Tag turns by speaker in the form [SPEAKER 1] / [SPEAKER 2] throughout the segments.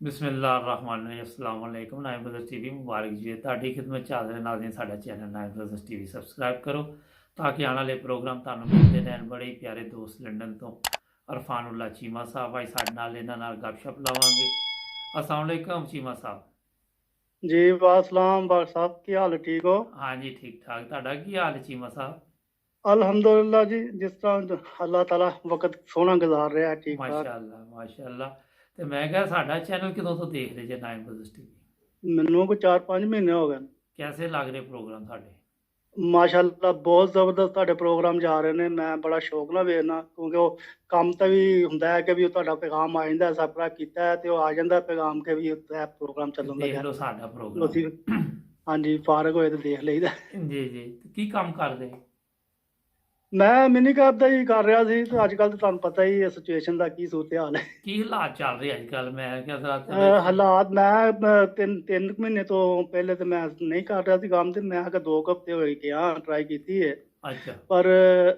[SPEAKER 1] बिस्मिल्लाहिर्रहमानिर्रहीम अस्सलाम वालेकुम। नाइम ब्रदर्स टीवी मुबारक जी ਤੁਹਾਡੀ ਖidmat ਚ ਹਾਜ਼ਰ ਨਾਜ਼ਰੀਨ। ਸਾਡਾ ਚੈਨਲ ਨਾइम ब्रदर्स टीवी ਸਬਸਕ੍ਰਾਈਬ ਕਰੋ ਤਾਂ ਕਿ ਆਉਣ ਵਾਲੇ ਪ੍ਰੋਗਰਾਮ ਤੁਹਾਨੂੰ ਮਿਲਦੇ ਰਹਿਣ। ਬੜੇ ਹੀ ਪਿਆਰੇ ਦੋਸਤ ਲੰਡਨ ਤੋਂ ਅਰਫਾਨੁੱਲਾ ਚੀਮਾ ਸਾਹਿਬ ਆਏ ਸਾਡੇ ਨਾਲ, ਇਹਨਾਂ ਨਾਲ ਗੱਪਸ਼ਪ ਲਵਾਂਗੇ। अस्सलाम वालेकुम चीमा साहब।
[SPEAKER 2] जी वासलाम बाग साहब की हाल है, ठीक हो?
[SPEAKER 1] हाँ जी ठीक ठाक। ਤੁਹਾਡਾ ਕੀ ਹਾਲ ਹੈ ਚੀਮਾ ਸਾਹਿਬ?
[SPEAKER 2] अल्हम्दुलिल्लाह जी, जिस तरह अल्लाह ताला वक्त सोना गुजार रहा है, ठीक ठाक।
[SPEAKER 1] ਮਾਸ਼ਾਅੱਲਾ ਮਾਸ਼ਾਅੱਲਾ। ਤੇ ਮੈਂ ਕਿਹਾ ਸਾਡਾ ਚੈਨਲ ਕਦੋਂ ਤੋਂ ਦੇਖ ਰਹੇ ਜੇ ਨਾइम ब्रदर्स टीवी?
[SPEAKER 2] मैनू को 4-5 महीने हो गए।
[SPEAKER 1] कैसे ਲੱਗ ਰਹੇ ਪ੍ਰੋਗਰਾਮ ਸਾਡੇ?
[SPEAKER 2] माशाअल्लाह बहुत ज़बरदस्त ਤੁਹਾਡੇ ਪ੍ਰੋਗਰਾਮ ਜਾ ਰਹੇ ਨੇ। ਮੈਂ ਬੜਾ ਸ਼ੌਕ ਨਾਲ ਵੇਖਣਾ, ਕਿਉਂਕਿ ਉਹ ਕੰਮ ਤਾਂ ਵੀ ਹੁੰਦਾ ਹੈ ਕਿ ਵੀ ਤੁਹਾਡਾ ਪੈਗਾਮ ਆ ਜਾਂਦਾ, ਸਬਸਕ੍ਰਾਈਬ ਕੀਤਾ ਹੈ ਤੇ ਉਹ ਆ ਜਾਂਦਾ ਪੈਗਾਮ ਕਿ ਵੀ ਇਹ ਪ੍ਰੋਗਰਾਮ ਚੱਲਣ
[SPEAKER 1] ਦੇਖ
[SPEAKER 2] ਲੱਗਾ।
[SPEAKER 1] ਲਓ ਸਾਡਾ ਪ੍ਰੋਗਰਾਮ।
[SPEAKER 2] ਅਸੀਂ ਹਾਂਜੀ ਫਾਰਗ ਹੋਏ ਤੇ ਦੇਖ ਲਈਦਾ।
[SPEAKER 1] ਜੀ ਜੀ। ਕੀ ਕੰਮ ਕਰਦੇ?
[SPEAKER 2] ਮੈਂ ਮਿਨੀ ਕੈਬ ਦਾ ਹੀ ਕਰ ਰਿਹਾ ਸੀ, ਤੇ ਅੱਜ ਕੱਲ ਤਾਂ ਤੁਹਾਨੂੰ ਪਤਾ ਹੀ ਹੈ ਸਿਚੁਏਸ਼ਨ ਦਾ ਕੀ ਸੂਰਤ ਹਾਲ ਹੈ।
[SPEAKER 1] ਕੀ ਹਾਲਾਤ ਚੱਲ ਰਹੇ ਅੱਜ ਕੱਲ? ਮੈਂ ਕਿਹਾ
[SPEAKER 2] ਹਾਲਾਤ ਮੈਂ ਤਿੰਨ ਕੁ ਮਹੀਨੇ ਤੋਂ ਪਹਿਲੇ ਤੇ ਮੈਂ ਨਹੀਂ ਕਰ ਰਿਹਾ ਸੀ ਕੰਮ, ਤੇ ਮੈਂ ਕਿ 2 ਹਫ਼ਤੇ ਹੋਏ ਗਿਆ ਟਰਾਈ ਕੀਤੀ ਹੈ।
[SPEAKER 1] ਅੱਛਾ।
[SPEAKER 2] ਪਰ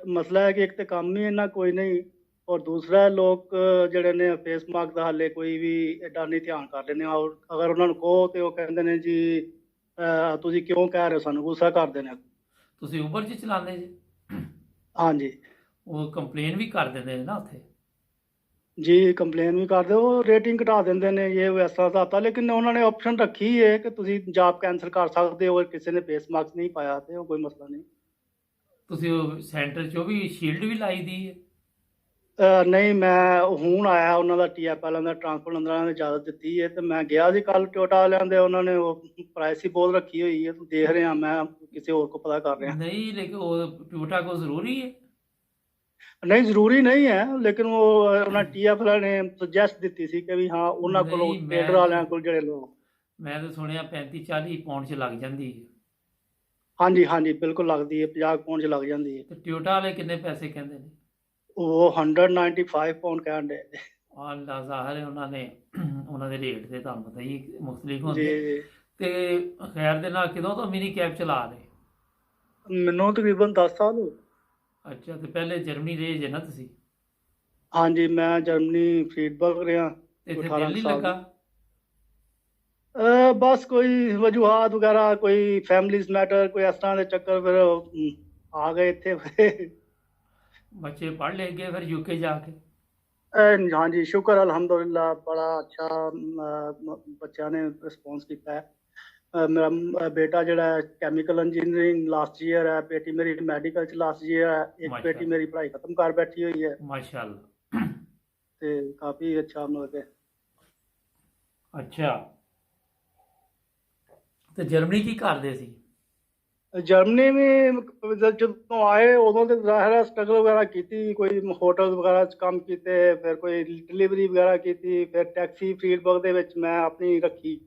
[SPEAKER 2] ਮਸਲਾ ਹੈ ਕਿ ਇੱਕ ਤੇ ਕੰਮ ਹੀ ਇੰਨਾ ਕੋਈ ਨਹੀਂ, ਔਰ ਦੂਸਰਾ ਲੋਕ ਜਿਹੜੇ ਨੇ ਫੇਸ ਮਾਰਕ ਦਾ ਹਾਲੇ ਕੋਈ ਵੀ ਐਡਾ ਨਹੀਂ ਧਿਆਨ ਕਰਦੇ ਨੇ। ਔਰ ਅਗਰ ਉਹਨਾਂ ਨੂੰ ਕਹੋ ਤੇ ਉਹ ਕਹਿੰਦੇ ਨੇ ਜੀ ਤੁਸੀਂ ਕਿਉਂ ਕਹਿ ਰਹੇ ਹੋ, ਸਾਨੂੰ ਗੁੱਸਾ ਕਰਦੇ ਨੇ।
[SPEAKER 1] ਤੁਸੀਂ ਉਬਰ 'ਚ ਚਲਾਉਂਦੇ ਜੀ?
[SPEAKER 2] ਹਾਂਜੀ
[SPEAKER 1] ਉਹ ਕੰਪਲੇਨ ਵੀ ਕਰ ਦਿੰਦੇ ਨੇ ਨਾ ਉੱਥੇ?
[SPEAKER 2] ਜੀ ਕੰਪਲੇਨ ਵੀ ਕਰਦੇ, ਉਹ ਰੇਟਿੰਗ ਘਟਾ ਦਿੰਦੇ ਨੇ, ਇਹ ਵੈਸਾ ਹਿਸਾਬ ਤਾਂ। ਲੇਕਿਨ ਉਹਨਾਂ ਨੇ ਆਪਸ਼ਨ ਰੱਖੀ ਹੈ ਕਿ ਤੁਸੀਂ ਜੌਬ ਕੈਂਸਲ ਕਰ ਸਕਦੇ ਹੋ, ਕਿਸੇ ਨੇ ਫੇਸ ਮਾਰਕਸ ਨਹੀਂ ਪਾਇਆ ਤੇ ਉਹ ਕੋਈ ਮਸਲਾ ਨਹੀਂ।
[SPEAKER 1] ਤੁਸੀਂ ਉਹ ਸੈਂਟਰ 'ਚੋਂ ਵੀ ਸ਼ੀਲਡ ਵੀ ਲਾਈ ਦੀ ਹੈ?
[SPEAKER 2] ਨਹੀਂ, ਮੈਂ ਹੁਣ ਆਇਆ, ਉਹਨਾਂ ਦਾ TF ਵਾਲਿਆਂ ਦਾ ਟਰਾਂਸਪੋਰਟ ਅੰਦਰਾਂ ਨੇ ਇਜਾਜ਼ਤ ਦਿੱਤੀ ਹੈ, ਤੇ ਮੈਂ ਗਿਆ ਸੀ ਕੱਲ ਟੋਟਾ ਵਾਲਿਆਂ ਦੇ, ਉਹਨਾਂ ਨੇ ਉਹ ਪ੍ਰਾਈਸ ਹੀ ਬਹੁਤ ਰੱਖੀ ਹੋਈ ਹੈ। ਦੇਖ ਰਿਹਾ ਮੈਂ ਕਿਸੇ ਹੋਰ ਕੋ ਪਤਾ ਕਰ ਰਿਹਾ।
[SPEAKER 1] ਨਹੀਂ ਲੇਕਿਨ ਉਹ ਟਿਊਟਾ ਕੋ ਜ਼ਰੂਰੀ ਹੈ?
[SPEAKER 2] ਨਹੀਂ ਜ਼ਰੂਰੀ ਨਹੀਂ ਹੈ, ਲੇਕਿਨ ਉਹ ਉਹਨਾਂ TF ਵਾਲਿਆਂ ਨੇ ਸੁਜੈਸਟ ਦਿੱਤੀ ਸੀ ਕਿ ਵੀ ਹਾਂ ਉਹਨਾਂ ਕੋਲੋਂ ਟ੍ਰੇਡਰ ਵਾਲਿਆਂ ਕੋਲ ਜਿਹੜੇ ਲੋਕ।
[SPEAKER 1] ਮੈਂ ਤਾਂ ਸੁਣਿਆ 35-40 ਪਾਉਂਡ 'ਚ ਲੱਗ ਜਾਂਦੀ ਹੈ।
[SPEAKER 2] ਹਾਂਜੀ ਹਾਂਜੀ ਬਿਲਕੁਲ ਲੱਗਦੀ ਹੈ, 50 ਪਾਉਂਡ 'ਚ ਲੱਗ ਜਾਂਦੀ ਹੈ।
[SPEAKER 1] ਤੇ ਟਿਊਟਾ ਵਾਲੇ ਕਿੰਨੇ ਪੈਸੇ ਕਹਿੰਦੇ ਨੇ?
[SPEAKER 2] ਉਹ 195 ਪਾਉਂਡ ਕਹਿਣ ਦੇ।
[SPEAKER 1] ਆਹ ਜ਼ਾਹਰ ਹੈ ਉਹਨਾਂ ਦੇ ਰੇਟ ਤੇ ਤੁਹਾਨੂੰ ਪਤਾ ਹੀ ਮੁਖਤਲਿਫ
[SPEAKER 2] ਜੀ
[SPEAKER 1] ਹੁੰਦੇ।
[SPEAKER 2] ਜੀ
[SPEAKER 1] ਤੇ ਖੈਰ ਦੇ ਨਾਲ ਕਦੋਂ ਤੋਂ ਮਿਨੀ ਕੈਬ ਚਲਾ ਰਹੇ?
[SPEAKER 2] ਮੈਨੂੰ ਤਕਰੀਬਨ 10 ਸਾਲ ਹੋ ਗਏ।
[SPEAKER 1] ਅੱਛਾ। ਤੇ ਪਹਿਲੇ ਜਰਮਨੀ ਰਹੇ ਜੇ ਨਾ ਤੁਸੀਂ?
[SPEAKER 2] ਹਾਂਜੀ ਮੈਂ ਜਰਮਨੀ ਫਰੀਡਬਰਗ ਰਿਹਾ।
[SPEAKER 1] ਤੇ ਇੱਥੇ
[SPEAKER 2] 18
[SPEAKER 1] ਦਿਲ ਨਹੀਂ
[SPEAKER 2] ਸਾਲ
[SPEAKER 1] ਲੱਗਾ?
[SPEAKER 2] ਬਸ ਕੋਈ ਵਜੂਹਾਤ ਵਗੈਰਾ, ਕੋਈ ਫੈਮਲੀਜ਼ ਮੈਟਰ, ਕੋਈ ਇਸ ਤਰ੍ਹਾਂ ਦੇ ਚੱਕਰ, ਫਿਰ ਆ ਗਏ ਇੱਥੇ।
[SPEAKER 1] ਬੱਚੇ ਪੜ੍ਹ ਲਿਖ ਗਏ ਫਿਰ ਯੂਕੇ ਜਾ ਕੇ?
[SPEAKER 2] ਹਾਂਜੀ ਸ਼ੁਕਰ ਅਲਹਮਦੁਲਿल्लाह, ਬੜਾ ਅੱਛਾ ਬੱਚਿਆਂ ਨੇ ਰਿਸਪੌਂਸ ਕੀਤਾ ਹੈ। ਮੇਰਾ ਬੇਟਾ ਜਿਹੜਾ ਕੈਮੀਕਲ ਇੰਜੀਨੀਅਰਿੰਗ ਲਾਸਟ ਈਅਰ ਹੈ, ਬੇਟੀ ਮੇਰੀ ਮੈਡੀਕਲ ਚ ਲਾਸਟ ਈਅਰ ਹੈ, ਇੱਕ ਬੇਟੀ ਮੇਰੀ ਪੜ੍ਹਾਈ ਖਤਮ ਕਰ ਬੈਠੀ ਹੋਈ ਹੈ।
[SPEAKER 1] ਮਾਸ਼ਾਅੱਲਾ।
[SPEAKER 2] ਤੇ ਕਾਫੀ ਅੱਛਾ ਮਤਲਬ ਕਿ।
[SPEAKER 1] ਅੱਛਾ। ਤੇ ਜਰਮਨੀ ਕੀ ਕਰਦੇ ਸੀ?
[SPEAKER 2] ਜਰਮਨੀ ਵੀ ਜਦੋਂ ਆਏ ਉਦੋਂ ਤੇ ਜ਼ਾਹਿਰ ਹੈ ਸਟਰਗਲ ਵਗੈਰਾ ਕੀਤੀ, ਕੋਈ ਹੋਟਲ ਵਗੈਰਾ 'ਚ ਕੰਮ ਕੀਤੇ, ਫਿਰ ਕੋਈ ਡਿਲੀਵਰੀ ਵਗੈਰਾ ਕੀਤੀ, ਫਿਰ ਟੈਕਸੀ ਫੀਡਬੈਕ ਦੇ ਵਿੱਚ ਮੈਂ ਆਪਣੀ ਰੱਖੀ।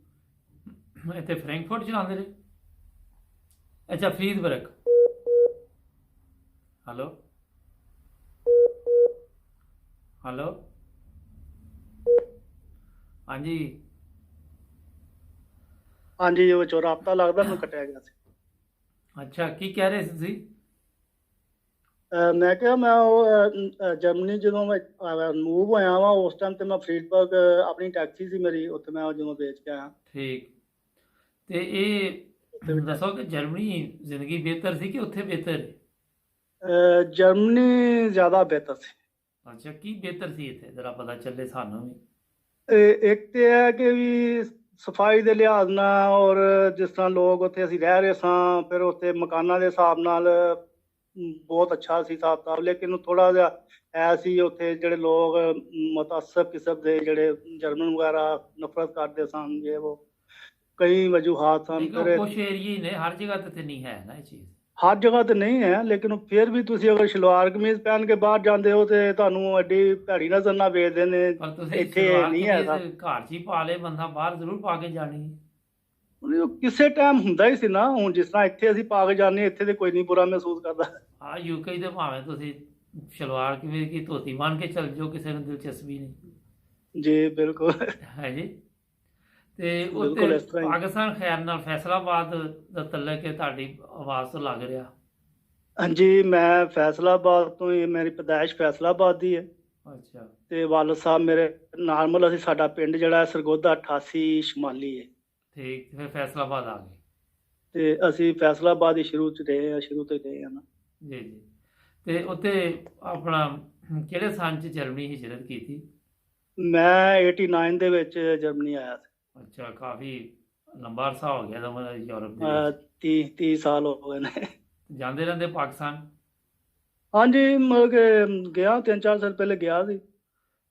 [SPEAKER 1] ਇੱਥੇ ਫਰੈਂਕਫਰਟ ਚਲਾਉਂਦੇ ਰਹੇ? ਅੱਛਾ ਫਰੀਦਬਰਗ। ਹੈਲੋ ਹੈਲੋ ਹਾਂਜੀ।
[SPEAKER 2] ਹਾਂਜੀ ਉਹ ਚੋਂ ਰਾਬਤਾ ਲੱਗਦਾ ਮੈਨੂੰ ਕੱਟਿਆ ਗਿਆ ਸੀ।
[SPEAKER 1] ਅੱਛਾ ਕੀ ਕਹਿ ਰਹੇ ਸੀ ਤੁਸੀਂ?
[SPEAKER 2] ਮੈਂ ਕਿਹਾ ਮੈਂ ਉਹ ਜਰਮਨੀ ਜਦੋਂ ਮੈਂ ਮੂਵ ਹੋਇਆ ਵਾ, ਉਸ ਟਾਈਮ ਤੇ ਮੈਂ ਫਰੀਡਬਰਗ ਆਪਣੀ ਟੈਕਸੀ ਸੀ ਮੇਰੀ, ਉੱਥੇ ਮੈਂ ਜਦੋਂ ਵੇਚ ਕੇ ਆਇਆ।
[SPEAKER 1] ਠੀਕ। ਤੇ ਇਹ ਦੱਸੋ ਕਿ ਜਰਮਨੀ ਜ਼ਿੰਦਗੀ ਬਿਹਤਰ ਸੀ ਕਿ ਉੱਥੇ ਬਿਹਤਰ ਹੈ?
[SPEAKER 2] ਜਰਮਨੀ ਜ਼ਿਆਦਾ ਬਿਹਤਰ ਸੀ।
[SPEAKER 1] ਅੱਛਾ ਕੀ ਬਿਹਤਰ ਸੀ ਇੱਥੇ ਜ਼ਰਾ ਪਤਾ ਚੱਲੇ ਸਾਨੂੰ ਵੀ।
[SPEAKER 2] ਇੱਕ ਤੇ ਹੈ ਕਿ ਵੀ ਸਫਾਈ ਦੇ ਲਿਹਾਜ਼ ਨਾਲ, ਔਰ ਜਿਸ ਤਰ੍ਹਾਂ ਲੋਕ ਉੱਥੇ ਅਸੀਂ ਰਹਿ ਰਹੇ ਸਾਂ, ਫਿਰ ਉੱਥੇ ਮਕਾਨਾਂ ਦੇ ਹਿਸਾਬ ਨਾਲ ਬਹੁਤ ਅੱਛਾ ਸੀ ਹਿਸਾਬ ਕਿਤਾਬ। ਲੇਕਿਨ ਥੋੜ੍ਹਾ ਜਿਹਾ ਐ ਸੀ ਉੱਥੇ ਜਿਹੜੇ ਲੋਕ ਮੁਤਅਸਬ ਕਿਸਮ ਦੇ, ਜਿਹੜੇ ਜਰਮਨ ਵਗੈਰਾ ਨਫ਼ਰਤ ਕਰਦੇ ਸਨ, ਜੇ ਉਹ ਕਈ ਵਜੂਹਾਤ ਸਨ। ਫਿਰ
[SPEAKER 1] ਕੁਛ ਏਰੀਏ ਨੇ, ਹਰ ਜਗ੍ਹਾ ਤੇ ਨਹੀਂ ਹੈ ਨਾ ਇਹ ਚੀਜ਼।
[SPEAKER 2] ਹਰ ਜਗ੍ਹਾ ਤੇ ਨਹੀਂ ਹੈ, ਲੇਕਿਨ ਫਿਰ ਵੀ ਤੁਸੀਂ ਅਗਰ ਸ਼ਲਵਾਰ ਕਮੀਜ਼ ਪਹਿਨ ਕੇ ਬਾਹਰ ਜਾਂਦੇ ਹੋ ਤੇ ਤੁਹਾਨੂੰ ਐਡੀ ਭੈੜੀ ਨਜ਼ਰ ਨਾਲ ਵੇਖਦੇ ਨੇ।
[SPEAKER 1] ਪਰ ਤੁਸੀਂ
[SPEAKER 2] ਇੱਥੇ ਨਹੀਂ ਹੈ ਸਰ।
[SPEAKER 1] ਘਰ 'ਚ ਹੀ ਪਾ ਲਏ, ਬੰਦਾ ਬਾਹਰ ਜ਼ਰੂਰ ਪਾ ਕੇ ਜਾਣੀ ਹੈ।
[SPEAKER 2] ਕਿਸੇ ਟਾਈਮ ਹੁੰਦਾ ਹੀ ਸੀ ਨਾ, ਹੁਣ ਜਿਸ ਤਰ੍ਹਾਂ ਇੱਥੇ ਅਸੀਂ ਪਾ ਕੇ ਜਾਂਦੇ, ਇੱਥੇ ਤੇ ਕੋਈ ਨਹੀਂ ਬੁਰਾ ਮਹਿਸੂਸ ਕਰਦਾ।
[SPEAKER 1] ਹਾਂ ਯੂਕੇ ਦੇ ਭਾਵੇਂ ਤੁਸੀਂ ਸ਼ਲਵਾਰ ਕਿਵੇਂ ਕੀ ਧੋਤੀ ਬਣ ਕੇ ਚੱਲ ਜਾਓ, ਕਿਸੇ ਨੂੰ ਦਿਲਚਸਪੀ ਨਹੀਂ।
[SPEAKER 2] ਜੀ ਬਿਲਕੁਲ
[SPEAKER 1] ਹੈ ਜੀ। ਤੇ ਉੱਥੇ ਪਾਕਿਸਤਾਨ ਖੈਰ ਨਾਲ ਫੈਸਲਾਬਾਦ ਦਾ ਤਲਕ ਹੈ ਤੁਹਾਡੀ ਆਵਾਜ਼ ਤੋਂ ਲੱਗ ਰਿਹਾ।
[SPEAKER 2] ਹਾਂਜੀ ਮੈਂ ਫੈਸਲਾਬਾਦ ਤੋਂ ਹੀ, ਮੇਰੀ ਪੈਦਾਇਸ਼ ਫੈਸਲਾਬਾਦ ਦੀ ਹੈ।
[SPEAKER 1] ਅੱਛਾ
[SPEAKER 2] ਤੇ ਵਾਲਦ ਸਾਹਿਬ ਮੇਰੇ ਨਾਰਮਲ, ਅਸੀਂ ਸਾਡਾ ਪਿੰਡ ਜਿਹੜਾ ਸਰਗੋਧਾ 88 ਸ਼ਮਾਲੀ ਹੈ।
[SPEAKER 1] ਠੀਕ, ਫਿਰ ਫੈਸਲਾਬਾਦ ਆ ਗਏ।
[SPEAKER 2] ਤੇ ਅਸੀਂ ਫੈਸਲਾਬਾਦ ਹੀ ਸ਼ੁਰੂ ਚ ਰਹੇ ਆ, ਸ਼ੁਰੂ ਤੋਂ ਹੀ ਰਹੇ ਆ ਨਾ।
[SPEAKER 1] ਜੀ ਜੀ। ਤੇ ਉੱਥੇ ਆਪਣਾ ਕਿਹੜੇ ਸਾਲ 'ਚ ਜਰਮਨੀ ਹਿਜਰਤ ਕੀਤੀ?
[SPEAKER 2] ਮੈਂ 89 ਦੇ ਵਿੱਚ ਜਰਮਨੀ ਆਇਆ ਸੀ।
[SPEAKER 1] ਅੱਛਾ, ਕਾਫੀ ਲੰਬਾ ਅਰਸਾ ਹੋ ਗਿਆ ਤਾਂ ਮਤਲਬ ਯੂਰਪ ਦੇ ਵਿੱਚ
[SPEAKER 2] 30 ਸਾਲ ਹੋ ਗਏ ਨੇ।
[SPEAKER 1] ਜਾਂਦੇ ਰਹਿੰਦੇ ਪਾਕਿਸਤਾਨ?
[SPEAKER 2] ਹਾਂਜੀ, ਮਤਲਬ ਕਿ ਗਿਆ 3-4 ਸਾਲ ਪਹਿਲੇ ਗਿਆ ਸੀ।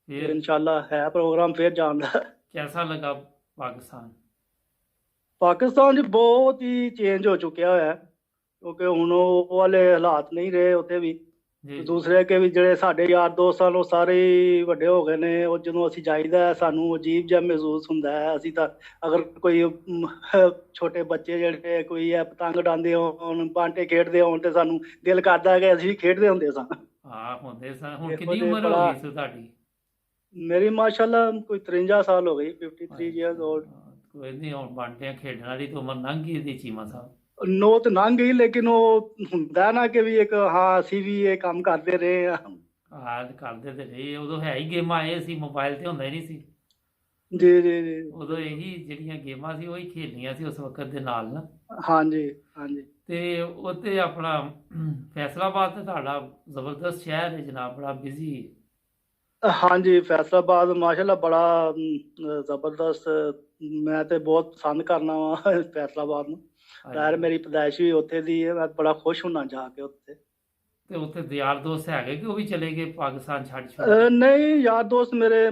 [SPEAKER 1] ਫਿਰ
[SPEAKER 2] ਇਨਸ਼ਾਅੱਲਾ ਹੈ ਪ੍ਰੋਗਰਾਮ ਫਿਰ ਜਾਣ ਦਾ।
[SPEAKER 1] ਕੈਸਾ ਲਗਾ ਪਾਕਿਸਤਾਨ?
[SPEAKER 2] ਪਾਕਿਸਤਾਨ 'ਚ ਬਹੁਤ ਹੀ ਚੇਂਜ ਹੋ ਚੁੱਕਿਆ ਹੋਇਆ ਹੈ, ਕਿਉਂਕਿ ਹੁਣ ਉਹ ਵਾਲੇ ਹਾਲਾਤ ਨਹੀਂ ਰਹੇ ਉੱਥੇ ਵੀ।
[SPEAKER 1] ਜੀ ਜੀ
[SPEAKER 2] ਦੂਸਰੇ ਕਿ ਵੀ ਜਿਹੜੇ ਸਾਡੇ ਯਾਰ ਦੋਸਤ ਸਨ ਉਹ ਸਾਰੇ ਹੀ ਵੱਡੇ ਹੋ ਗਏ ਨੇ। ਉਹ ਜਦੋਂ ਅਸੀਂ ਜਾਈਦਾ ਹੈ, ਸਾਨੂੰ ਅਜੀਬ ਜਿਹਾ ਮਹਿਸੂਸ ਹੁੰਦਾ ਹੈ। ਅਸੀਂ ਤਾਂ ਅਗਰ ਕੋਈ ਛੋਟੇ ਬੱਚੇ ਜਿਹੜੇ ਕੋਈ ਹੈ ਪਤੰਗ ਉਡਾਉਂਦੇ ਹੋਣ, ਬਾਂਟੇ ਖੇਡਦੇ ਹੋਣ, ਤੇ ਸਾਨੂੰ ਦਿਲ ਕਰਦਾ ਕਿ ਅਸੀਂ ਵੀ ਖੇਡਦੇ ਹੁੰਦੇ ਸਾਂ।
[SPEAKER 1] ਹਾਂ ਹੁੰਦੇ ਸਨ। ਹੁਣ
[SPEAKER 2] ਇਹੋ
[SPEAKER 1] ਕਿੰਨੀ
[SPEAKER 2] ਜਿਹੇ
[SPEAKER 1] ਉਮਰ ਹੋ
[SPEAKER 2] ਬੜਾ
[SPEAKER 1] ਗਈ ਸੀ ਤੁਹਾਡੀ?
[SPEAKER 2] ਮੇਰੀ ਮਾਸ਼ਾਅੱਲਾ ਕੋਈ 53 ਸਾਲ ਹੋ ਗਈ, 53 ਇਅਰਸ 올ਡ।
[SPEAKER 1] ਕੋਈ ਨਹੀਂ, ਹੁਣ ਬਾਂਟਿਆਂ ਖੇਡਣ ਵਾਲੀ ਤਾਂ ਉਮਰ ਲੰਘ ਗਈ ਦੀ ਚੀਮਾ ਸਾਹਿਬ।
[SPEAKER 2] ਨੋ ਤਾਂ ਲੰਘ ਗਈ, ਲੇਕਿਨ ਉਹ ਹੁੰਦਾ ਨਾ ਕਿ ਵੀ ਇੱਕ ਹਾਂ ਅਸੀਂ ਵੀ ਇਹ ਕੰਮ ਕਰਦੇ ਰਹੇ ਆ।
[SPEAKER 1] ਹਾਂ ਕਰਦੇ ਤੇ ਰਹੇ, ਉਦੋਂ ਹੈ ਹੀ ਗੇਮਾਂ ਇਹ ਸੀ, ਮੋਬਾਈਲ ਤੇ ਹੁੰਦਾ ਹੀ ਨਹੀਂ ਸੀ।
[SPEAKER 2] ਜੀ ਜੀ ਜੀ।
[SPEAKER 1] ਉਦੋਂ ਇਹੀ ਜਿਹੜੀਆਂ ਗੇਮਾਂ ਸੀ ਉਹੀ ਖੇਡਣੀਆਂ ਸੀ ਉਸ ਵਕਤ ਦੇ ਨਾਲ ਨਾ।
[SPEAKER 2] ਹਾਂਜੀ ਹਾਂਜੀ।
[SPEAKER 1] ਤੇ ਉੱਥੇ ਆਪਣਾ ਫੈਸਲਾਬਾਦ ਤੇ ਤੁਹਾਡਾ ਜ਼ਬਰਦਸਤ ਸ਼ਹਿਰ ਹੈ ਜਨਾਬ, ਬੜਾ ਬਿਜ਼ੀ।
[SPEAKER 2] ਹਾਂਜੀ, ਫੈਸਲਾਬਾਦ ਮਾਸ਼ਾਅੱਲਾ ਬੜਾ ਜ਼ਬਰਦਸਤ। ਮੈਂ ਤੇ ਬਹੁਤ ਪਸੰਦ ਕਰਨਾ ਵਾ ਫੈਸਲਾਬਾਦ ਨੂੰ। ਜ਼ਾਹਿਰ ਮੇਰੀ ਪੈਦਾਇਸ਼ ਵੀ ਉੱਥੇ ਦੀ ਹੈ, ਮੈਂ ਬੜਾ ਖੁਸ਼ ਹੁੰਨਾ ਜਾ ਕੇ ਉੱਥੇ।
[SPEAKER 1] ਤੇ ਉੱਥੇ ਯਾਰ ਦੋਸਤ ਹੈਗੇ ਕਿ ਉਹ ਵੀ ਚਲੇ ਗਏ ਪਾਕਿਸਤਾਨ ਛੱਡ ਛੱਡ?
[SPEAKER 2] ਨਹੀਂ, ਯਾਰ ਦੋਸਤ ਮੇਰੇ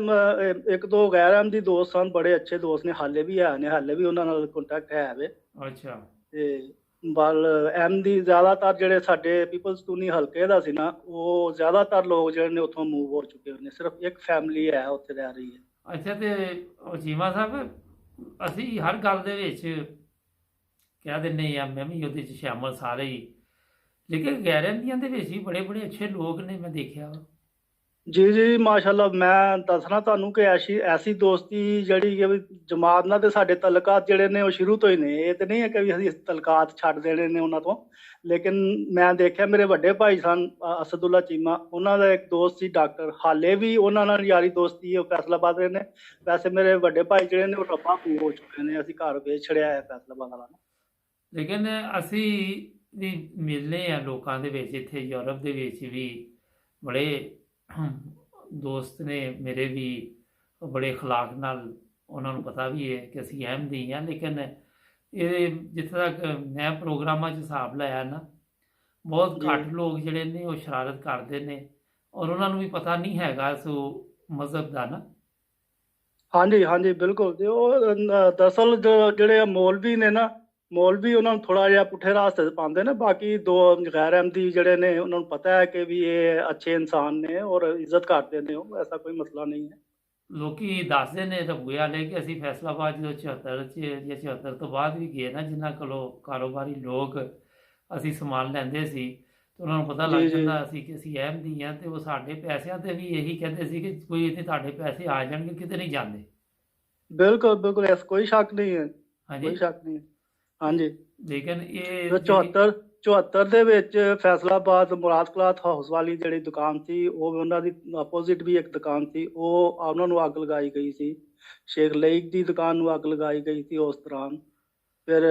[SPEAKER 2] ਇੱਕ ਦੋ ਗੈਰ ਅਹਿਮਦੀ ਦੋਸਤ ਸਨ, ਬੜੇ ਅੱਛੇ ਦੋਸਤ ਨੇ, ਹਾਲੇ ਵੀ ਹੈ ਨੇ, ਹਾਲੇ ਵੀ ਉਹਨਾਂ ਨਾਲ ਕੰਟੈਕਟ ਹੈ ਵੇ।
[SPEAKER 1] ਅੱਛਾ।
[SPEAKER 2] ਤੇ ਬਲ ਅਹਿਮਦੀ ਜ਼ਿਆਦਾਤਰ ਜਿਹੜੇ ਸਾਡੇ ਪੀਪਲਸ ਸੂਨੀ ਹਲਕੇ ਦਾ ਸੀ ਨਾ, ਉਹ ਜ਼ਿਆਦਾਤਰ ਲੋਕ ਜਿਹੜੇ ਨੇ ਉੱਥੋਂ ਮੂਵ ਹੋ ਚੁੱਕੇ ਨੇ। ਸਿਰਫ ਇੱਕ ਫੈਮਿਲੀ ਹੈ ਉੱਥੇ ਰਹਿ ਰਹੀ ਹੈ।
[SPEAKER 1] ਅੱਛਾ, ਤੇ ਚੀਮਾ ਸਾਹਿਬ, ਅਸੀਂ ਹਰ ਗੱਲ ਦੇ ਵਿੱਚ ਕਹਿ ਦਿੰਦੇ ਆ, ਮੈਂ ਵੀ ਉਹਦੇ 'ਚ ਸ਼ਾਮਲ ਸਾਰੇ ਹੀ, ਲੇਕਿਨ ਗੈਰੰਟੀਆਂ ਦੇ ਵਿੱਚ ਵੀ ਬੜੇ ਬੜੇ ਅੱਛੇ ਲੋਕ ਨੇ, ਮੈਂ ਦੇਖਿਆ।
[SPEAKER 2] ਜੀ ਜੀ ਮਾਸ਼ਾਅੱਲਾ। ਮੈਂ ਦੱਸਣਾ ਤੁਹਾਨੂੰ ਕਿ ਐਸੀ ਦੋਸਤੀ ਜਿਹੜੀ ਕਿ ਵੀ ਜਮਾਤ ਨਾਲ ਤੇ ਸਾਡੇ ਤਲਕਾਤ ਜਿਹੜੇ ਨੇ ਉਹ ਸ਼ੁਰੂ ਤੋਂ ਹੀ ਨੇ। ਇਹ ਤੇ ਨਹੀਂ ਹੈ ਕਿ ਵੀ ਅਸੀਂ ਤਲਕਾਤ ਛੱਡ ਦੇਣੇ ਨੇ ਉਹਨਾਂ ਤੋਂ, ਲੇਕਿਨ ਮੈਂ ਦੇਖਿਆ ਮੇਰੇ ਵੱਡੇ ਭਾਈ ਸਨ ਅਸਦੁੱਲਾ ਚੀਮਾ, ਉਹਨਾਂ ਦਾ ਇੱਕ ਦੋਸਤ ਸੀ ਡਾਕਟਰ, ਹਾਲੇ ਵੀ ਉਹਨਾਂ ਨਾਲ ਯਾਰੀ ਦੋਸਤੀ ਉਹ ਫੈਸਲਾਬਾਦ ਦੇ ਨੇ। ਵੈਸੇ ਮੇਰੇ ਵੱਡੇ ਭਾਈ ਜਿਹੜੇ ਨੇ ਉਹ ਰੱਬਾ ਹੋ ਚੁੱਕੇ ਨੇ, ਅਸੀਂ ਘਰ ਵੇਚ ਛੜਿਆ ਹੈ ਫੈਸਲਾਬਾਦ ਵਾਲਾ।
[SPEAKER 1] ਲੇਕਿਨ ਅਸੀਂ ਵੀ ਮਿਲਨੇ ਆ ਲੋਕਾਂ ਦੇ ਵਿੱਚ, ਇੱਥੇ ਯੂਰਪ ਦੇ ਵਿੱਚ ਵੀ ਬੜੇ ਦੋਸਤ ਨੇ ਮੇਰੇ ਵੀ, ਬੜੇ ਅਖਲਾਕ ਨਾਲ, ਉਹਨਾਂ ਨੂੰ ਪਤਾ ਵੀ ਹੈ ਕਿ ਅਸੀਂ ਅਹਿਮਦੀ ਹਾਂ। ਲੇਕਿਨ ਇਹ ਜਿੱਥੇ ਤੱਕ ਮੈਂ ਪ੍ਰੋਗਰਾਮਾਂ 'ਚ ਹਿਸਾਬ ਲਾਇਆ ਨਾ, ਬਹੁਤ ਘੱਟ ਲੋਕ ਜਿਹੜੇ ਨੇ ਉਹ ਸ਼ਰਾਰਤ ਕਰਦੇ ਨੇ, ਔਰ ਉਹਨਾਂ ਨੂੰ ਵੀ ਪਤਾ ਨਹੀਂ ਹੈਗਾ ਸੋ ਮਜ਼ਹਬ ਦਾ ਨਾ।
[SPEAKER 2] ਹਾਂਜੀ ਹਾਂਜੀ ਬਿਲਕੁਲ। ਤੇ ਉਹ ਦਰਅਸਲ ਜਿਹੜੇ ਮੌਲਵੀ ਨੇ ਨਾ, ਮੌਲਵੀ ਉਹਨਾਂ ਨੂੰ ਥੋੜਾ ਜਿਹਾ ਪੁੱਠੇ ਰਾਸਤੇ 'ਤੇ ਪਾਉਂਦੇ ਨੇ। ਬਾਕੀ ਦੋ ਗੈਰ ਅਹਿਮਦੀ ਜਿਹੜੇ ਨੇ ਉਹਨਾਂ ਨੂੰ ਪਤਾ ਹੈ ਕਿ ਵੀ ਇਹ ਅੱਛੇ ਇਨਸਾਨ ਨੇ ਔਰ ਇੱਜ਼ਤ ਕਰਦੇ ਨੇ, ਉਹ ਐਸਾ ਕੋਈ ਮਸਲਾ ਨਹੀਂ ਹੈ।
[SPEAKER 1] ਲੋਕੀ ਦੱਸਦੇ ਨੇ ਰਬੂਏ ਵਾਲੇ ਕਿ ਅਸੀਂ ਫੈਸਲਾਬਾਦ ਜਦੋਂ 74 'ਚ ਜਾਂ 74 ਤੋਂ ਬਾਅਦ ਵੀ ਗਏ ਨਾ, ਜਿਨ੍ਹਾਂ ਕੋਲੋਂ ਕਾਰੋਬਾਰੀ ਲੋਕ ਅਸੀਂ ਸਮਾਨ ਲੈਂਦੇ ਸੀ, ਤੇ ਉਹਨਾਂ ਨੂੰ ਪਤਾ ਲੱਗ ਜਾਂਦਾ ਸੀ ਕਿ ਅਸੀਂ ਅਹਿਮਦੀ ਹਾਂ। ਤੇ ਉਹ ਸਾਡੇ ਪੈਸਿਆਂ ਤੇ ਵੀ ਇਹੀ ਕਹਿੰਦੇ ਸੀ ਕਿ ਕੋਈ ਇੱਥੇ ਤੁਹਾਡੇ ਪੈਸੇ ਆ ਜਾਣਗੇ, ਕਿਤੇ ਨਹੀਂ ਜਾਂਦੇ।
[SPEAKER 2] ਬਿਲਕੁਲ ਬਿਲਕੁਲ, ਐਸ ਕੋਈ ਸ਼ੱਕ ਨਹੀਂ ਹੈ,
[SPEAKER 1] ਹਾਂਜੀ,
[SPEAKER 2] ਕੋਈ ਸ਼ੱਕ ਨਹੀਂ ਹੈ। ਹਾਂਜੀ।
[SPEAKER 1] ਲੇਕਿਨ ਇਹ
[SPEAKER 2] 74 ਦੇ ਵਿੱਚ ਫੈਸਲਾਬਾਦ ਮੁਰਾਦ ਕਲਾਥ ਹਾਊਸ ਵਾਲੀ ਜਿਹੜੀ ਦੁਕਾਨ ਸੀ, ਉਹ ਉਹਨਾਂ ਦੀ ਆਪੋਜ਼ਿਟ ਵੀ ਇੱਕ ਦੁਕਾਨ ਸੀ, ਉਹ ਉਹਨਾਂ ਨੂੰ ਅੱਗ ਲਗਾਈ ਗਈ ਸੀ। ਸ਼ੇਖ ਲਈਕ ਦੀ ਦੁਕਾਨ ਨੂੰ ਅੱਗ ਲਗਾਈ ਗਈ ਸੀ ਉਸ ਦੌਰਾਨ। ਫਿਰ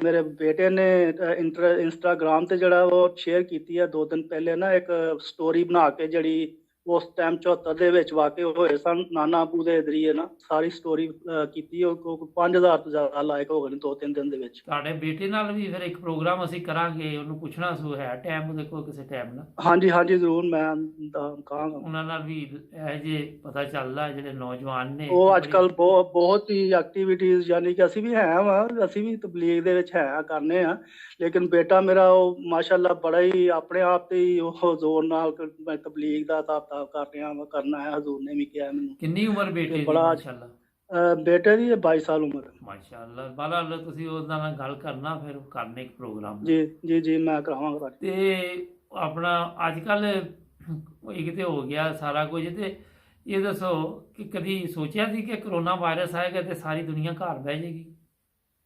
[SPEAKER 2] ਮੇਰੇ ਬੇਟੇ ਨੇ ਇੰਸਟਾਗ੍ਰਾਮ ਤੇ ਜਿਹੜਾ ਉਹ ਸ਼ੇਅਰ ਕੀਤੀ ਹੈ 2 ਦਿਨ ਪਹਿਲੇ ਨਾ, ਇੱਕ ਸਟੋਰੀ ਬਣਾ ਕੇ, ਜਿਹੜੀ ਉਸ ਟਾਈਮ 74 ਦੇ ਵਿੱਚ ਵਾਕਿਆ ਹੋਏ ਸਨ ਨਾਨਾ ਅਬੂ ਦੇ ਜ਼ਰੀਏ ਨਾ, ਸਾਰੀ ਸਟੋਰੀ ਕੀਤੀ। ਉਹ 5000 ਤੋਂ ਜ਼ਿਆਦਾ ਲਾਇਕ ਹੋ ਗਏ ਨੇ 2-3 ਦਿਨ ਦੇ ਵਿੱਚ।
[SPEAKER 1] ਤੁਹਾਡੇ ਬੇਟੇ ਨਾਲ ਵੀ ਫਿਰ ਇੱਕ ਪ੍ਰੋਗਰਾਮ ਅਸੀਂ ਕਰਾਂਗੇ, ਉਹਨੂੰ ਪੁੱਛਣਾ ਸੋ ਹੈ ਟਾਈਮ ਉਹਦੇ ਕੋਲ ਕਿਸੇ ਟਾਈਮ ਨਾ।
[SPEAKER 2] ਹਾਂਜੀ ਹਾਂਜੀ ਜ਼ਰੂਰ, ਮੈਂ ਕਹਾਂਗਾ।
[SPEAKER 1] ਉਹਨਾਂ ਨਾਲ ਵੀ ਇਹ ਜੇ ਪਤਾ ਚੱਲਦਾ ਜਿਹੜੇ ਨੌਜਵਾਨ ਨੇ,
[SPEAKER 2] ਉਹ ਅੱਜ ਕੱਲ੍ਹ ਬਹੁਤ ਹੀ ਐਕਟੀਵਿਟੀਜ਼, ਯਾਨੀ ਕਿ ਅਸੀਂ ਵੀ ਹੈ ਵਾਂ, ਅਸੀਂ ਵੀ ਤਬਲੀਗ ਦੇ ਵਿੱਚ ਹੈ ਕਰਨੇ ਆ। ਲੇਕਿਨ ਬੇਟਾ ਮੇਰਾ ਉਹ ਮਾਸ਼ਾਅੱਲਾ ਬੜਾ ਹੀ ਆਪਣੇ ਆਪ ਤੇ ਹੀ ਉਹ ਜ਼ੋਰ ਨਾਲ ਮੈਂ ਤਬਲੀਗ ਦਾ ਤਾਬ ਕਰ ਰਿਹਾ ਵਾ, ਕਰਨਾ ਹੈ। ਹਜ਼ੂਰ ਨੇ ਵੀ ਕਿਹਾ ਮੈਨੂੰ।
[SPEAKER 1] ਕਿੰਨੀ ਉਮਰ ਬੇਟੇ ਦੀ?
[SPEAKER 2] ਬੜਾ
[SPEAKER 1] ਮਾਸ਼ਾਅੱਲਾ।
[SPEAKER 2] ਬੇਟੇ ਦੀ 22 ਸਾਲ ਉਮਰ।
[SPEAKER 1] ਮਾਸ਼ਾਅੱਲਾ। ਬਾਲਾ ਤੁਸੀਂ ਉਹਦਾ ਨਾਲ ਗੱਲ ਕਰਨਾ, ਫਿਰ ਕਰਨੇ ਇੱਕ ਪ੍ਰੋਗਰਾਮ।
[SPEAKER 2] ਜੀ ਜੀ ਜੀ, ਮੈਂ ਕਰਾਵਾਂਗਾ।
[SPEAKER 1] ਤੇ ਆਪਣਾ ਅੱਜ ਕੱਲ੍ਹ ਇੱਕ ਤੇ ਹੋ ਗਿਆ ਸਾਰਾ ਕੁਝ, ਤੇ ਇਹ ਦੱਸੋ ਕਿ ਕਦੀ ਸੋਚਿਆ ਸੀ ਕਿ ਕਰੋਨਾ ਵਾਇਰਸ ਆਏਗਾ ਤੇ ਸਾਰੀ ਦੁਨੀਆ ਘਰ ਬਹਿ ਜਾਏਗੀ?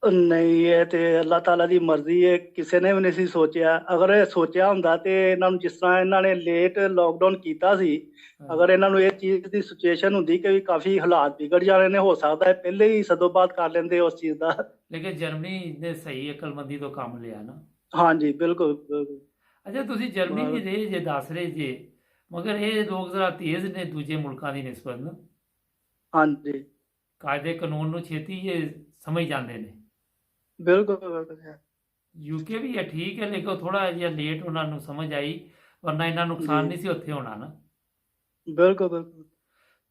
[SPEAKER 2] ਨਹੀਂ, ਇਹ ਤੇ ਅੱਲਾਹ ਤਾਲਾ ਦੀ ਮਰਜ਼ੀ ਹੈ, ਕਿਸੇ ਨੇ ਵੀ ਨਹੀਂ ਸੀ ਸੋਚਿਆ। ਅਗਰ ਇਹ ਸੋਚਿਆ ਹੁੰਦਾ ਤੇ ਇਹਨਾਂ ਨੂੰ, ਜਿਸ ਤਰ੍ਹਾਂ ਇਹਨਾਂ ਨੇ ਲੇਟ ਲੋਕਡਾਊਨ ਕੀਤਾ ਸੀ, ਅਗਰ ਇਹਨਾਂ ਨੂੰ ਇਹ ਚੀਜ਼ ਦੀ ਸਿਚੁਏਸ਼ਨ ਹੁੰਦੀ ਕਿ ਵੀ ਕਾਫੀ ਹਾਲਾਤ ਵਿਗੜ ਜਾਣੇ ਨੇ, ਹੋ ਸਕਦਾ ਹੈ ਪਹਿਲੇ ਹੀ ਸਦੋਬਾਦ ਕਰ ਲੈਂਦੇ ਉਸ ਚੀਜ਼ ਦਾ।
[SPEAKER 1] ਲੇਕਿਨ ਜਰਮਨੀ ਨੇ ਸਹੀ ਅਕਲਮੰਦੀ ਤੋਂ ਕੰਮ ਲਿਆ ਨਾ।
[SPEAKER 2] ਹਾਂਜੀ, ਬਿਲਕੁਲ ਬਿਲਕੁਲ।
[SPEAKER 1] ਅੱਛਾ, ਤੁਸੀਂ ਜਰਮਨੀ ਵੀ ਰਹੇ ਜੇ, ਦੱਸ ਰਹੇ ਜੇ, ਮਗਰ ਇਹ ਲੋਕ ਜ਼ਰਾ ਤੇਜ਼ ਨੇ ਦੂਜੇ ਮੁਲਕਾਂ ਦੀ ਨਿਸਬਤ ਨਾ।
[SPEAKER 2] ਹਾਂਜੀ,
[SPEAKER 1] ਕਾਇਦੇ ਕਾਨੂੰਨ ਨੂੰ ਛੇਤੀ ਇਹ ਸਮਝ ਜਾਂਦੇ ਨੇ।
[SPEAKER 2] ਬਿਲਕੁਲ ਬਿਲਕੁਲ।
[SPEAKER 1] ਯੂਕੇ ਵੀ ਹੈ, ਠੀਕ ਹੈ, ਲੇਕਿਨ ਥੋੜਾ ਜਿਹਾ ਲੇਟ ਉਹਨਾਂ ਨੂੰ ਸਮਝ ਆਈ, ਵਰਨਾ ਇੰਨਾ ਨੁਕਸਾਨ ਨਹੀਂ ਸੀ ਉੱਥੇ ਹੋਣਾ ਨਾ।
[SPEAKER 2] ਬਿਲਕੁਲ ਬਿਲਕੁਲ।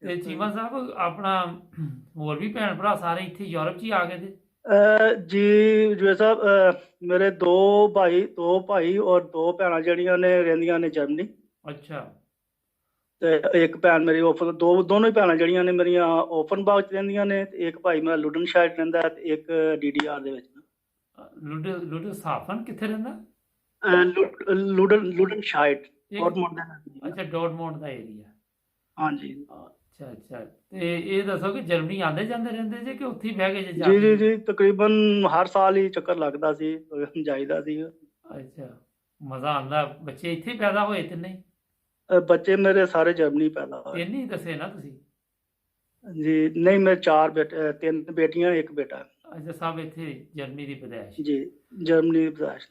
[SPEAKER 1] ਤੇ ਚੀਮਾ ਸਾਹਿਬ, ਆਪਣਾ ਹੋਰ ਵੀ ਭੈਣ ਭਰਾ ਸਾਰੇ ਇੱਥੇ ਯੂਰਪ 'ਚ ਹੀ ਆ ਗਏ ਤੇ?
[SPEAKER 2] ਜੀ ਜੁਏ ਸਾਹਿਬ, ਮੇਰੇ ਦੋ ਭਾਈ ਔਰ ਦੋ ਭੈਣਾਂ ਜਿਹੜੀਆਂ ਨੇ ਰਹਿੰਦੀਆਂ ਨੇ ਜਰਮਨੀ।
[SPEAKER 1] ਅੱਛਾ।
[SPEAKER 2] ਤੇ ਇੱਕ ਭੈਣ ਮੇਰੀ ਦੋਨੋਂ ਹੀ ਭੈਣਾਂ ਜਿਹੜੀਆਂ ਨੇ ਮੇਰੀਆਂ ਓਫਨਬਾਗ 'ਚ ਰਹਿੰਦੀਆਂ ਨੇ, ਤੇ ਇੱਕ ਭਾਈ ਮੇਰਾ ਲੁਡਨਸ਼ਾਇਰ ਰਹਿੰਦਾ ਤੇ ਇੱਕ DDR ਦੇ ਵਿੱਚ।
[SPEAKER 1] ਸਾਫਨ ਕਿੱਥੇ ਰਹਿੰਦਾ?
[SPEAKER 2] ਲੁਡਨਸ਼ਾਇਰ, ਡੋਰਟਮੁੰਡ ਦਾ।
[SPEAKER 1] ਅੱਛਾ, ਡੋਰਟਮੁੰਡ ਦਾ ਏਰੀਆ।
[SPEAKER 2] ਹਾਂਜੀ।
[SPEAKER 1] ਅੱਛਾ ਅੱਛਾ। ਤੇ ਇਹ ਦੱਸੋ ਕਿ ਜਰਮਨੀ ਆਉਂਦੇ ਜਾਂਦੇ ਰਹਿੰਦੇ ਜੇ ਕਿ ਉੱਥੇ ਹੀ ਬਹਿ ਗਏ ਜੇ ਜਾ
[SPEAKER 2] ਜੀ
[SPEAKER 1] ਕੇ?
[SPEAKER 2] ਜੀ ਜੀ, ਤਕਰੀਬਨ ਹਰ ਸਾਲ ਹੀ ਚੱਕਰ ਲੱਗਦਾ ਸੀ, ਜਾਈਦਾ ਸੀ।
[SPEAKER 1] ਅੱਛਾ, ਮਜ਼ਾ ਆਉਂਦਾ? ਬੱਚੇ ਇੱਥੇ ਹੀ ਪੈਦਾ ਹੋਏ ਤੇ ਨਹੀਂ?
[SPEAKER 2] ਬੱਚੇ ਮੇਰੇ ਸਾਰੇ ਜਰਮਨੀ ਪੈਦਾ ਹੋਏ।
[SPEAKER 1] ਤਿੰਨ ਹੀ ਦੱਸੇ ਨਾ ਤੁਸੀਂ?
[SPEAKER 2] ਜੀ ਨਹੀਂ, ਮੇਰੇ ਤਿੰਨ ਬੇਟੀਆਂ, ਇੱਕ ਬੇਟਾ।
[SPEAKER 1] ਅੱਛਾ, ਸਭ ਇੱਥੇ ਜਰਮਨੀ ਦੀ ਪੈਦਾਇਸ਼?
[SPEAKER 2] ਜੀ, ਜਰਮਨੀ ਦੀ ਪੈਦਾਇਸ਼।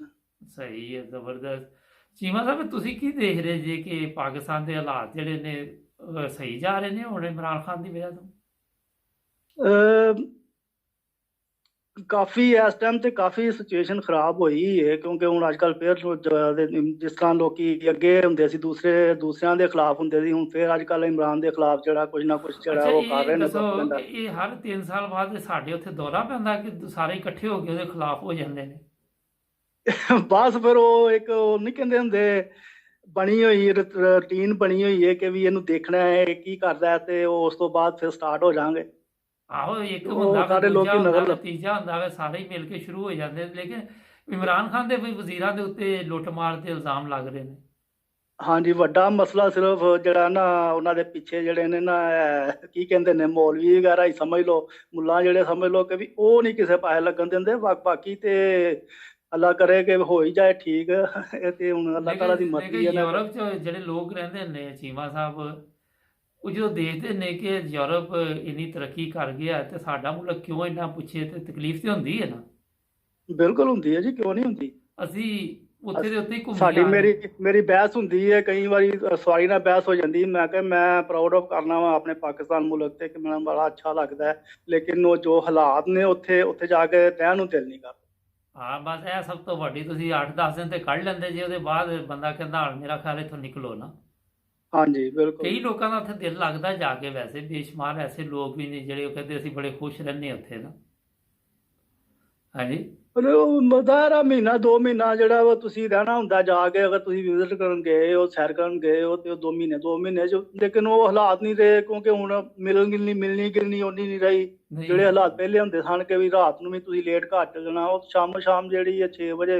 [SPEAKER 1] ਸਹੀ ਹੈ, ਜ਼ਬਰਦਸਤ। ਚੀਮਾ ਸਾਹਿਬ, ਤੁਸੀਂ ਕੀ ਦੇਖ ਰਹੇ ਜੇ ਕਿ ਪਾਕਿਸਤਾਨ ਦੇ ਹਾਲਾਤ ਜਿਹੜੇ ਨੇ ਸਹੀ ਜਾ ਰਹੇ ਨੇ ਹੁਣ ਇਮਰਾਨ ਖਾਨ ਦੀ ਵਜ੍ਹਾ ਤੋਂ?
[SPEAKER 2] ਕਾਫੀ ਇਸ ਟਾਈਮ ਤੇ ਕਾਫੀ ਸਿਚੁਏਸ਼ਨ ਖਰਾਬ ਹੋਈ ਹੈ, ਕਿਉਂਕਿ ਹੁਣ ਅੱਜ ਕੱਲ੍ਹ ਫਿਰ ਜਿਸ ਤਰ੍ਹਾਂ ਲੋਕੀ ਅੱਗੇ ਹੁੰਦੇ ਸੀ ਦੂਸਰਿਆਂ ਦੇ ਖਿਲਾਫ ਹੁੰਦੇ ਸੀ, ਹੁਣ ਫਿਰ ਅੱਜ ਕੱਲ੍ਹ ਇਮਰਾਨ ਦੇ ਖਿਲਾਫ ਜਿਹੜਾ ਕੁਝ ਨਾ ਕੁਝ ਜਿਹੜਾ
[SPEAKER 1] ਅੱਛਾ,
[SPEAKER 2] ਉਹ ਕਰ ਰਹੇ
[SPEAKER 1] ਇਹ
[SPEAKER 2] ਨੇ
[SPEAKER 1] ਦੱਸੋ ਕਿ ਇਹ ਹਰ 3 ਸਾਲ ਬਾਅਦ ਸਾਡੇ ਉੱਥੇ ਦੌਰਾ ਪੈਂਦਾ ਕਿ ਸਾਰੇ ਇਕੱਠੇ ਹੋ ਕੇ ਉਹਦੇ ਖਿਲਾਫ ਹੋ ਜਾਂਦੇ ਨੇ?
[SPEAKER 2] ਬਸ ਫਿਰ ਉਹ ਇੱਕ ਉਹ ਨਹੀਂ ਕਹਿੰਦੇ ਹੁੰਦੇ, ਬਣੀ ਹੋਈ ਰੂਟੀਨ ਬਣੀ ਹੋਈ ਹੈ ਕਿ ਵੀ ਇਹਨੂੰ ਦੇਖਣਾ ਹੈ ਕੀ ਕਰਦਾ ਹੈ, ਤੇ ਉਸ ਤੋਂ ਬਾਅਦ ਫਿਰ ਸਟਾਰਟ ਹੋ ਜਾਣਗੇ।
[SPEAKER 1] ਆਹੋ, ਇੱਕ ਹੁੰਦਾ ਵਾ,
[SPEAKER 2] ਸਾਰੇ
[SPEAKER 1] ਦੂਜਾ
[SPEAKER 2] ਲੋਕੀ
[SPEAKER 1] ਹੁੰਦਾ ਵਾ,
[SPEAKER 2] ਨਕਲ।
[SPEAKER 1] ਤੀਜਾ ਹੁੰਦਾ ਵਾ, ਸਾਰੇ ਹੀ ਮਿਲ ਕੇ ਸ਼ੁਰੂ ਹੋ ਜਾਂਦੇ ਨੇ। ਲੇਕਿਨ ਇਮਰਾਨ ਖਾਨ ਦੇ ਵੀ ਵਜ਼ੀਰਾਂ ਦੇ ਉੱਤੇ ਲੁੱਟਮਾਰ ਦੇ ਇਲਜ਼ਾਮ ਲੱਗ ਰਹੇ ਨੇ।
[SPEAKER 2] ਹਾਂਜੀ, ਵੱਡਾ ਮਸਲਾ ਸਿਰਫ ਜਿਹੜਾ ਨਾ ਉਹਨਾਂ ਦੇ ਪਿੱਛੇ ਜਿਹੜੇ ਨੇ ਨਾ, ਕੀ ਕਹਿੰਦੇ ਨੇ, ਮੌਲਵੀ ਵਗੈਰਾ ਹੀ ਸਮਝ ਲਓ, ਮੁੱਲਾ ਜਿਹੜੇ ਸਮਝ ਲਓ, ਕਿ ਵੀ ਉਹ ਨਹੀਂ ਕਿਸੇ ਪਾਸੇ ਲੱਗਣ ਦਿੰਦੇ। ਬਾਕੀ ਤੇ ਅੱਲਾ ਕਰੇ ਕਿ ਹੋ ਹੀ ਜਾਏ ਠੀਕ। ਇਹ ਤੇ ਹੁਣ ਅੱਲਾਹ ਤਾਲਾ ਦੀ ਮਰਜ਼ੀ ਹੈ ਨਾ।
[SPEAKER 1] ਯੂਰਪ 'ਚ ਜਿਹੜੇ ਲੋਕ ਰਹਿੰਦੇ ਨੇ ਚੀਮਾ ਸਾਹਿਬ, ਉਹ ਜਦੋਂ ਦੇਖਦੇ ਨੇ ਕਿ ਯੂਰਪ ਇੰਨੀ ਤਰੱਕੀ ਕਰ ਗਿਆ ਤੇ ਸਾਡਾ ਮੁਲਕ ਕਿਉਂ ਇੰਨਾ ਪਿੱਛੇ, ਤੇ ਤਕਲੀਫ ਤੇ ਹੁੰਦੀ ਹੈ ਨਾ।
[SPEAKER 2] ਬਿਲਕੁਲ ਹੁੰਦੀ ਹੈ ਜੀ, ਕਿਉਂ ਨਹੀਂ ਹੁੰਦੀ।
[SPEAKER 1] ਅਸੀਂ ਉੱਥੇ ਦੇ ਉੱਤੇ ਹੀ ਘੁੰਮੀ
[SPEAKER 2] ਸਾਡੀ
[SPEAKER 1] ਆ ਰਹੇ।
[SPEAKER 2] ਮੇਰੀ ਬਹਿਸ ਹੁੰਦੀ ਹੈ ਕਈ ਵਾਰੀ, ਸਵਾਰੀ ਨਾਲ ਬਹਿਸ ਹੋ ਜਾਂਦੀ। ਮੈਂ ਕਿਹਾ ਮੈਂ ਪ੍ਰਾਊਡ ਆਫ ਕਰਨਾ ਵਾ ਆਪਣੇ ਪਾਕਿਸਤਾਨ ਮੁਲਕ ਤੇ, ਕਿ ਮੈਨੂੰ ਬੜਾ ਅੱਛਾ ਲੱਗਦਾ ਹੈ, ਲੇਕਿਨ ਉਹ ਜੋ ਹਾਲਾਤ ਨੇ ਉੱਥੇ ਜਾ ਕੇ ਰਹਿਣ ਨੂੰ ਦਿਲ ਨਹੀਂ ਕਰਦਾ।
[SPEAKER 1] ਹਾਂ, ਬਸ ਇਹ ਸਭ ਤੋਂ ਵੱਡੀ, ਤੁਸੀਂ 8-10 ਦਿਨ ਤੇ ਕੱਢ ਲੈਂਦੇ ਜੇ, ਉਹਦੇ ਬਾਅਦ ਬੰਦਾ ਕਹਿੰਦਾ ਹੁਣ ਮੇਰਾ ਖਿਆਲ ਇੱਥੋਂ ਨਿਕਲੋ ਨਾ।
[SPEAKER 2] ਹਾਂਜੀ, ਬਿਲਕੁਲ।
[SPEAKER 1] ਕਈ ਲੋਕਾਂ ਦਾ ਉੱਥੇ ਦਿਲ ਲੱਗਦਾ ਜਾ ਕੇ, ਵੈਸੇ ਬੇਸ਼ੁਮਾਰ ਐਸੇ ਲੋਕ ਵੀ ਨੇ ਜਿਹੜੇ ਉਹ ਕਹਿੰਦੇ ਅਸੀਂ ਬੜੇ ਖੁਸ਼ ਰਹਿੰਦੇ ਉੱਥੇ ਨਾ। ਹਾਂਜੀ।
[SPEAKER 2] ਦਾਇਰਾ ਮਹੀਨਾ 2 ਮਹੀਨਾ ਜਿਹੜਾ ਵਾ ਤੁਸੀਂ ਰਹਿਣਾ ਹੁੰਦਾ ਜਾ ਕੇ, ਅਗਰ ਤੁਸੀਂ ਵਿਜ਼ਿਟ ਕਰਨ ਗਏ ਹੋ, ਸੈਰ ਕਰਨ ਗਏ ਹੋ, ਤੇ ਉਹ 2 ਮਹੀਨੇ ਚ, ਲੇਕਿਨ ਉਹ ਹਾਲਾਤ ਨਹੀਂ ਰਹੇ, ਕਿਉਂਕਿ ਹੁਣ ਮਿਲਣੀ ਗਿਲਣੀ ਓਨੀ ਨਹੀਂ ਰਹੀ। ਜਿਹੜੇ ਹਾਲਾਤ ਪਹਿਲੇ ਹੁੰਦੇ ਸਨ ਕਿ ਵੀ ਰਾਤ ਨੂੰ ਵੀ ਤੁਸੀਂ ਲੇਟ ਘਰ ਚੱਲਣਾ, ਉਹ ਸ਼ਾਮ ਜਿਹੜੀ ਹੈ 6 ਵਜੇ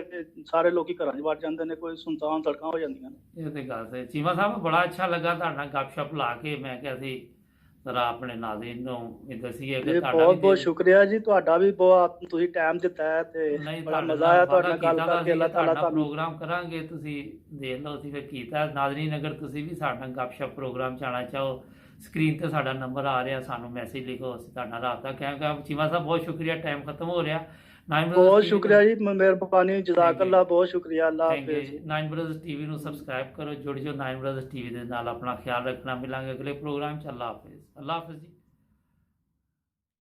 [SPEAKER 2] ਸਾਰੇ ਲੋਕੀ ਘਰਾਂ 'ਚ ਵੜ ਜਾਂਦੇ ਨੇ, ਕੋਈ ਸੁਨਸਾਨ ਸੜਕਾਂ ਹੋ ਜਾਂਦੀਆਂ ਨੇ।
[SPEAKER 1] ਇਹ ਤੇ ਗੱਲ ਸਹੀ। ਚੀਮਾ ਸਾਹਿਬ, ਬੜਾ ਅੱਛਾ ਲੱਗਾ ਤੁਹਾਡੇ ਨਾਲ ਗੱਪਸ਼ਪ ਲਾ ਕੇ। ਮੈਂ ਕਿਹਾ ਸੀ ਜ਼ਰਾ ਆਪਣੇ ਨਾਜ਼ਰੀਨ ਨੂੰ ਇਹ ਦੱਸੀਏ ਕਿ ਤੁਹਾਡਾ
[SPEAKER 2] ਬਹੁਤ
[SPEAKER 1] ਵੀ
[SPEAKER 2] ਬਹੁਤ ਸ਼ੁਕਰੀਆ ਜੀ, ਤੁਹਾਡਾ ਵੀ ਬਹੁਤ, ਤੁਸੀਂ ਟਾਈਮ ਦਿੱਤਾ ਹੈ ਤੇ ਬੜਾ ਮਜ਼ਾ ਆਇਆ ਤੁਹਾਡੇ ਨਾਲ ਗੱਲ ਕਰਕੇ। ਅੱਲਾਹ ਤਾਲਾ ਤੁਹਾਨੂੰ
[SPEAKER 1] ਪ੍ਰੋਗਰਾਮ ਕਰਾਂਗੇ, ਤੁਸੀਂ ਦੇਖ ਲਓ ਅਸੀਂ ਫਿਰ ਕੀਤਾ। ਨਾਜ਼ਰੀਨ, ਅਗਰ ਤੁਸੀਂ ਵੀ ਸਾਡਾ ਗੱਪਸ਼ਪ ਪ੍ਰੋਗਰਾਮ ਚਾਹਣਾ ਚਾਹੋ, ਸਕਰੀਨ ਤੇ ਸਾਡਾ ਨੰਬਰ ਆ ਰਿਹਾ, ਸਾਨੂੰ ਮੈਸੇਜ ਲਿਖੋ, ਅਸੀਂ ਤੁਹਾਡਾ ਨਾਲ ਰਾਬਤਾ ਕਰਾਂਗੇ। ਚੀਮਾ ਸਾਹਿਬ, ਬਹੁਤ ਸ਼ੁਕਰੀਆ, ਟਾਈਮ ਖਤਮ ਹੋ ਰਿਹਾ।
[SPEAKER 2] ਬਹੁਤ ਸ਼ੁਕਰੀਆ ਜੀ, ਮਿਹਰਬਾਨੀ, ਜਜ਼ਾਕੱਲਾ, ਬਹੁਤ ਸ਼ੁਕਰੀਆ। ਅੱਲਾਹ ਹਾਫਿਜ਼।
[SPEAKER 1] 9 ਬ੍ਰਦਰਜ਼ ਟੀਵੀ ਨੂੰ ਸਬਸਕ੍ਰਾਈਬ ਕਰੋ, ਜੁੜ ਜਾਓ 9 ਬ੍ਰਦਰਜ਼ ਟੀਵੀ ਦੇ ਨਾਲ। ਆਪਣਾ ਖਿਆਲ ਰੱਖਣਾ, ਮਿਲਾਂਗੇ ਅਗਲੇ ਪ੍ਰੋਗਰਾਮ 'ਚ। ਅੱਲਾਹ ਹਾਫਿਜ਼। ਅੱਲਾਹ ਹਾਫਿਜ਼ ਜੀ।